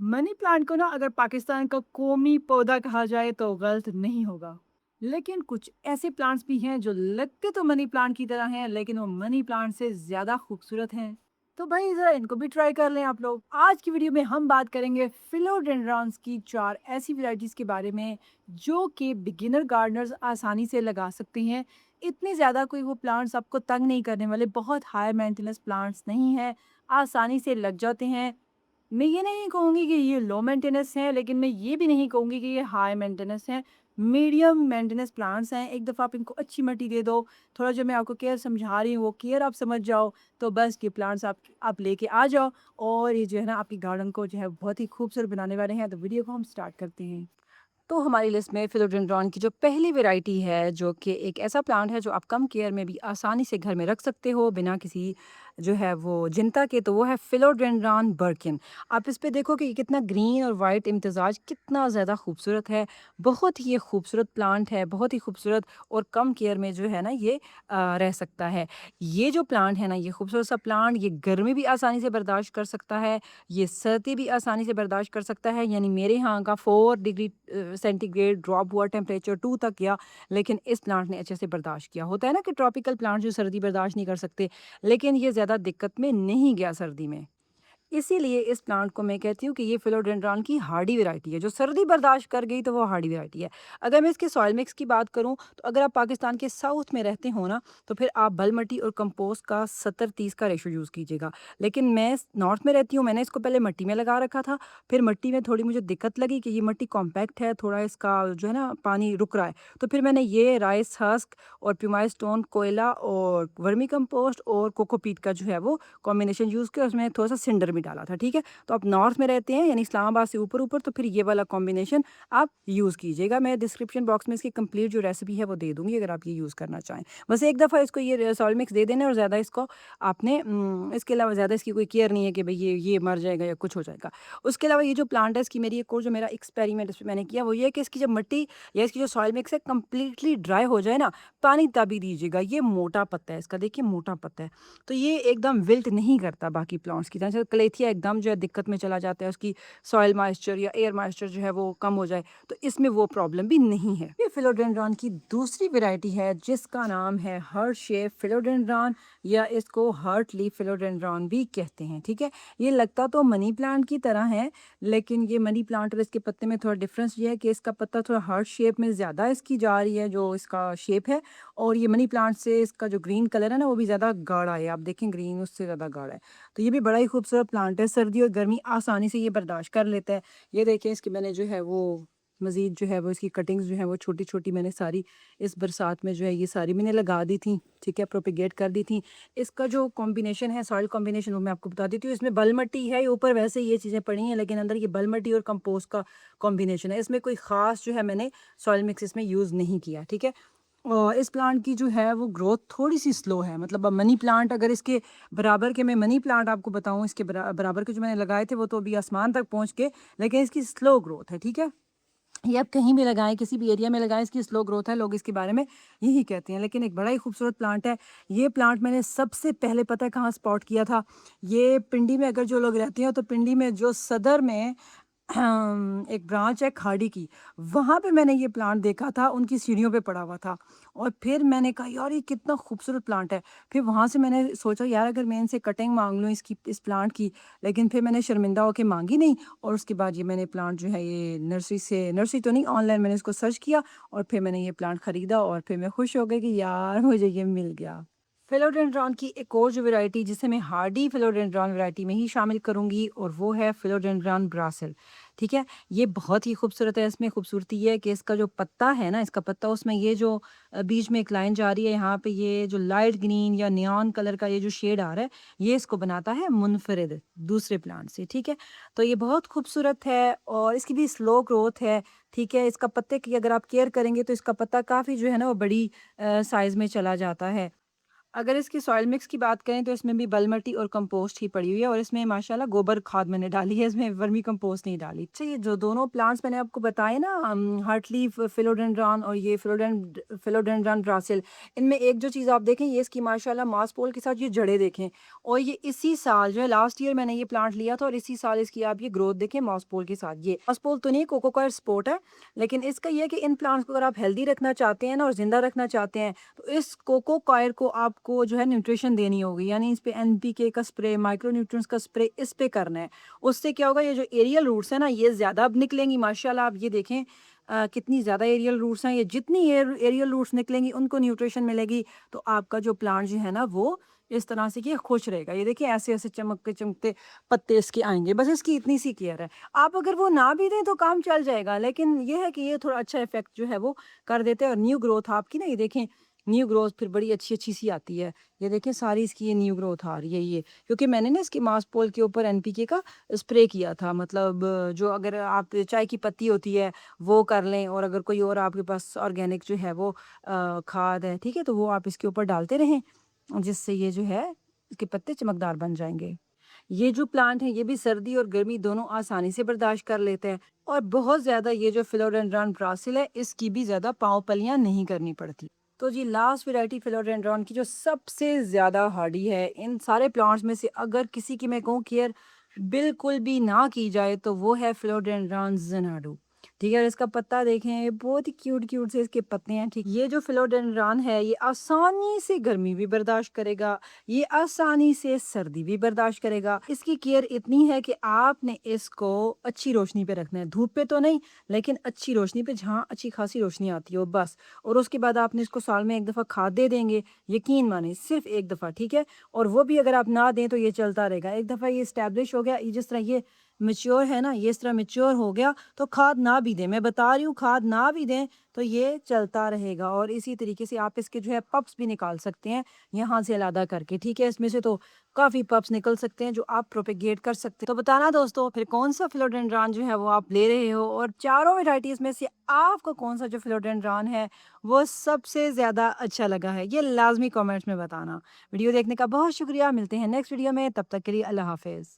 Money plant को ना अगर पाकिस्तान का कौमी पौधा कहा जाए तो गलत नहीं होगा। लेकिन कुछ ऐसे प्लांट्स भी हैं जो लगते तो मनी प्लांट की तरह हैं, लेकिन वो मनी प्लांट से ज्यादा खूबसूरत हैं। तो भाई जरा इनको भी ट्राई कर लें आप लोग। आज की वीडियो में हम बात करेंगे फिलोडेंड्रॉन्स की 4 ऐसी वैरायटीज के बारे में जो कि बिगिनर गार्डनर्स आसानी से लगा सकते हैं। इतने ज्यादा कोई वो प्लांट्स आपको तंग नहीं करने वाले, बहुत हाई मेंटेनेंस प्लांट्स नहीं है, आसानी से लग जाते हैं। मैं ये नहीं कहूँगी कि ये लो मेंटेनेंस है, लेकिन मैं ये भी नहीं कहूँगी कि ये हाई मेंटेनेंस है। मीडियम मेंटेनेंस प्लांट्स हैं। एक दफ़ा आप इनको अच्छी मिट्टी दे दो, थोड़ा जो मैं आपको केयर समझा रही हूँ वो केयर आप समझ जाओ, तो बस ये प्लांट्स आप लेके आ जाओ और ये जो है ना आपकी गार्डन को जो है बहुत ही खूबसूरत बनाने वाले हैं। तो वीडियो को हम स्टार्ट करते हैं। तो हमारी लिस्ट में फिलोडेंड्रॉन की जो पहली वैरायटी है, जो कि एक ऐसा प्लांट है जो आप कम केयर में भी आसानी से घर में रख सकते हो बिना किसी जो है वो चिंता के, तो वो है फिलोडेंड्रॉन बर्किन। आप इस पे देखो कि ये कितना ग्रीन और वाइट इम्तिजाज कितना ज़्यादा खूबसूरत है। बहुत ही ये खूबसूरत प्लांट है, बहुत ही खूबसूरत, और कम केयर में जो है ना ये रह सकता है। ये जो प्लांट है ना, ये खूबसूरत सा प्लांट, ये गर्मी भी आसानी से बर्दाश्त कर सकता है, ये सर्दी भी आसानी से बर्दाश्त कर सकता है। यानी मेरे यहाँ का 4 डिग्री सेंटीग्रेड ड्रॉप हुआ टेम्परेचर 2 तक गया, लेकिन इस प्लांट ने अच्छे से बर्दाश्त किया। होता है ना कि ट्रॉपिकल प्लांट जो सर्दी बर्दाश्त नहीं कर सकते, लेकिन ये ज़्यादा दिक्कत में नहीं गया सर्दी में। इसीलिए इस प्लांट को मैं कहती हूँ कि ये फिलोडेंड्रॉन की हार्डी वैरायटी है, जो सर्दी बर्दाश्त कर गई तो वो हार्डी वैरायटी है। अगर मैं इसके सॉइल मिक्स की बात करूँ, तो अगर आप पाकिस्तान के साउथ में रहते हो ना, तो फिर आप बल मिट्टी और कंपोस्ट का 70-30 का रेशो यूज़ कीजिएगा। लेकिन मैं नॉर्थ में रहती हूँ, मैंने इसको पहले मिट्टी में लगा रखा था, फिर मिट्टी में थोड़ी मुझे दिक्कत लगी कि ये मिट्टी कॉम्पैक्ट है, थोड़ा इसका जो है ना पानी रुक रहा है, तो फिर मैंने ये राइस हस्क और प्यूमाइज स्टोन, कोयला और वर्मी कंपोस्ट और कोकोपीट का जो है वो कॉम्बिनेशन यूज़ किया, उसमें थोड़ा-सा सिंडर भी डाला था, ठीक है? तो आप नॉर्थ में रहते हैं यानी इस्लामाबाद से ऊपर-ऊपर, तो फिर ये वाला कॉम्बिनेशन आप यूज़ कीजिएगा। मैं डिस्क्रिप्शन बॉक्स में इसकी कंप्लीट जो रेसिपी है वो दे दूँगी अगर आप ये यूज़ करना चाहें। बस एक दफ़ा इसको ये सॉइल मिक्स दे देना, और ज़्यादा इसको आपने इसके अलावा ज़्यादा इसकी कोई केयर नहीं है कि भई ये मर जाएगा या कुछ हो जाएगा। उसके अलावा ये जो प्लांट है, इसकी मेरी एक और जो मेरा एक्सपेरिमेंट इस पे मैंने किया वो ये है कि इसकी जब मिट्टी या इसकी जो सॉइल मिक्स है कंप्लीटली ड्राई हो जाए ना, पानी तभी दीजिएगा। ये मोटा पत्ता है इसका, देखिए मोटा पत्ता है। तो ये एकदम विल्ट नहीं करता बाकी प्लांट्स की तरह। जैसे कलेथिया एकदम जो है दिक्कत में चला जाता है, उसकी सॉइल मॉइस्चर या एयर मॉइस्चर जो है वो कम हो जाए, तो इसमें वो प्रॉब्लम भी नहीं है। ये फिलोडेंड्रॉन की दूसरी वैरायटी है जिसका नाम है हार्ट शेप फिलोडेंड्रॉन, या इसको हार्ट लीफ फिलोडेंड्रॉन भी कहते हैं, ठीक है? ये लगता तो मनी प्लांट की तरह है, लेकिन ये मनी प्लांट और इसके पत्ते में थोड़ा डिफरेंस ये है कि इसका पत्ता थोड़ा हार्ट शेप में ज़्यादा इसकी जा रही है जो इसका शेप है, और ये मनी प्लांट से इसका जो ग्रीन कलर है ना वो भी ज़्यादा गाढ़ा है। आप देखें ग्रीन उससे ज़्यादा गाढ़ा है। तो ये भी बड़ा ही खूबसूरत प्लांट है, सर्दी और गर्मी आसानी से ये बर्दाश्त कर लेता है। ये देखें इसकी मैंने जो है वो मज़ीद जो है वो इसकी कटिंग्स जो है वो छोटी-छोटी मैंने सारी इस बरसात में जो है ये सारी मैंने लगा दी थी, ठीक है? प्रोपेगेट कर दी थी। इसका जो कॉम्बिनेशन है, सॉइल कॉम्बिनेशन, वो मैं आपको बता देती हूँ। इसमें बल मिट्टी है, ऊपर वैसे ही ये चीज़ें पड़ी हैं, लेकिन अंदर ये बल मिट्टी और कंपोस्ट का कॉम्बिनेशन है। इसमें कोई ख़ास जो है मैंने सॉइल मिक्स इसमें यूज़ नहीं किया, ठीक है? इस प्लांट की जो है वो ग्रोथ थोड़ी-सी स्लो है। मतलब अब मनी प्लांट अगर इसके बराबर के, मैं मनी प्लांट आपको बताऊँ इसके बराबर के जो मैंने लगाए थे वो तो अभी आसमान तक पहुँच गए, लेकिन इसकी स्लो ग्रोथ है, ठीक है? ये आप कहीं भी लगाएँ, किसी भी एरिया में लगाएँ, इसकी स्लो ग्रोथ है, लोग इसके बारे में यही कहते हैं। लेकिन एक बड़ा ही खूबसूरत प्लांट है। ये प्लांट मैंने सबसे पहले पता है कहाँ स्पॉट किया था? ये पिंडी में अगर जो लोग रहते हो, तो पिंडी में जो सदर में एक ब्रांच है खाड़ी की, वहाँ पे मैंने ये प्लांट देखा था, उनकी सीढ़ियों पे पड़ा हुआ था, और फिर मैंने कहा यार ये कितना खूबसूरत प्लांट है। फिर वहाँ से मैंने सोचा यार अगर मैं इनसे कटिंग माँग लूँ इसकी, इस प्लांट की, लेकिन फिर मैंने शर्मिंदा होके माँगी नहीं, और उसके बाद ये मैंने प्लांट जो है ये नर्सरी तो नहीं, ऑनलाइन मैंने इसको सर्च किया, और फिर मैंने ये प्लांट खरीदा, और फिर मैं खुश हो गई कि यार मुझे ये मिल गया। फिलोडेंड्रॉन की एक और जो वैरायटी जिसे मैं हार्डी फिलोडेंड्रॉन वैरायटी में ही शामिल करूंगी, और वो है फिलोडेंड्रॉन ब्रासिल, ठीक है? ये बहुत ही खूबसूरत है। इसमें खूबसूरती ये है कि इसका जो पत्ता है ना, इसका पत्ता, उसमें ये जो बीच में एक लाइन जा रही है, यहाँ पे ये जो लाइट ग्रीन या नियॉन कलर का ये जो शेड आ रहा है, ये इसको बनाता है मुनफरिद दूसरे प्लांट से, ठीक है? तो ये बहुत खूबसूरत है, और इसकी भी स्लो ग्रोथ है, ठीक है? इसका पत्ते की अगर आप केयर करेंगे तो इसका पत्ता काफ़ी जो है ना वो बड़ी साइज़ में चला जाता है। अगर इसकी सॉइल मिक्स की बात करें तो इसमें भी बल मिट्टी और कंपोस्ट ही पड़ी हुई है और इसमें माशाल्लाह गोबर खाद मैंने डाली है, इसमें वर्मी कंपोस्ट नहीं डाली। अच्छा, ये जो दोनों प्लांट्स मैंने आपको बताए ना, हार्ट लीफ फिलोडेंड्रॉन और ये फिलोडेंड्रॉन ब्रासिल, इनमें एक जो चीज़ आप देखें, ये इसकी माशाल्लाह मास पोल के साथ ये जड़ें देखें। और ये इसी साल जो है, लास्ट ईयर मैंने ये प्लांट लिया था और इसी साल इसकी आप ये ग्रोथ देखें मास पोल के साथ। ये मास पोल तो नहीं, कोको का स्पोर्ट है, लेकिन इसका ये है कि इन प्लांट्स को अगर आप हेल्दी रखना चाहते हैं ना और जिंदा रखना चाहते हैं, तो इस कोको कॉयर को आपको जो है न्यूट्रिशन देनी होगी, यानी इस पे एनपीके का स्प्रे, माइक्रो न्यूट्रिएंट्स का स्प्रे इस पे करना है। उससे क्या होगा, ये जो एरियल रूट्स है ना, ये ज़्यादा अब निकलेंगी माशाल्लाह। आप ये देखें कितनी ज़्यादा एरियल रूट्स हैं, ये जितनी एरियल रूट्स निकलेंगी उनको न्यूट्रिशन मिलेगी, तो आपका जो प्लांट जो है ना वो इस तरह से कि खुश रहेगा। ये देखिए ऐसे ऐसे चमकते चमकते पत्ते इसके आएंगे, बस इसकी इतनी सी केयर है। आप अगर वो ना भी दें तो काम चल जाएगा, लेकिन ये है कि ये थोड़ा अच्छा इफेक्ट जो है वो कर देते हैं। और न्यू ग्रोथ आपकी ना, ये देखें न्यू ग्रोथ फिर बड़ी अच्छी सी आती है। ये देखें सारी इसकी ये न्यू ग्रोथ आ रही है ये, क्योंकि मैंने ना इसकी मास पोल के ऊपर एनपीके का स्प्रे किया था। मतलब जो अगर आप चाय की पत्ती होती है वो कर लें, और अगर कोई और आपके पास ऑर्गेनिक जो है वो खाद है, ठीक है, तो वो आप इसके ऊपर डालते रहें, जिससे ये जो है इसके पत्ते चमकदार बन जाएंगे। ये जो प्लांट है ये भी सर्दी और गर्मी दोनों आसानी से बर्दाश्त कर लेते हैं, और बहुत ज़्यादा ये जो फिलोडेंड्रॉन ब्रासिल है इसकी भी ज़्यादा पाँव पलियाँ नहीं करनी पड़ती। तो जी लास्ट वैरायटी फिलोडेंड्रॉन की जो सबसे ज़्यादा हार्डी है इन सारे प्लांट्स में से, अगर किसी की मैं कहूँ केयर बिल्कुल भी ना की जाए, तो वो है फिलोडेंड्रॉन ज़नाडू। ठीक है, और इसका पत्ता देखें, ये बहुत ही क्यूट क्यूट से इसके पत्ते हैं। ठीक, ये जो फिलोडेंड्रॉन है ये आसानी से गर्मी भी बर्दाश्त करेगा, ये आसानी से सर्दी भी बर्दाश्त करेगा। इसकी केयर इतनी है कि आपने इसको अच्छी रोशनी पे रखना है, धूप पे तो नहीं, लेकिन अच्छी रोशनी पे जहाँ अच्छी खासी रोशनी आती हो बस। और उसके बाद आपने इसको साल में एक दफ़ा खाद दे देंगे, यकीन माने सिर्फ एक दफ़ा, ठीक है। और वो भी अगर आप ना दें तो ये चलता रहेगा। एक दफ़ा ये इस्टेब्लिश हो गया, ये जिस तरह ये मैच्योर है ना, ये इस तरह मैच्योर हो गया, तो खाद ना भी दें, मैं बता रही हूँ, खाद ना भी दें तो ये चलता रहेगा। और इसी तरीके से आप इसके जो है पप्स भी निकाल सकते हैं यहाँ से अलग करके, ठीक है। इसमें से तो काफ़ी पप्स निकल सकते हैं जो आप प्रोपेगेट कर सकते हैं। तो बताना दोस्तों फिर कौन सा फिलोडेंड्रॉन जो है वो आप ले रहे हो, और चारों वेराइटीज़ में से आपको कौन सा जो फिलोडेंड्रॉन है वो सबसे ज़्यादा अच्छा लगा है, ये लाजमी कमेंट्स में बताना। वीडियो देखने का बहुत शुक्रिया, मिलते हैं नेक्स्ट वीडियो में, तब तक के लिए अल्लाह हाफिज़।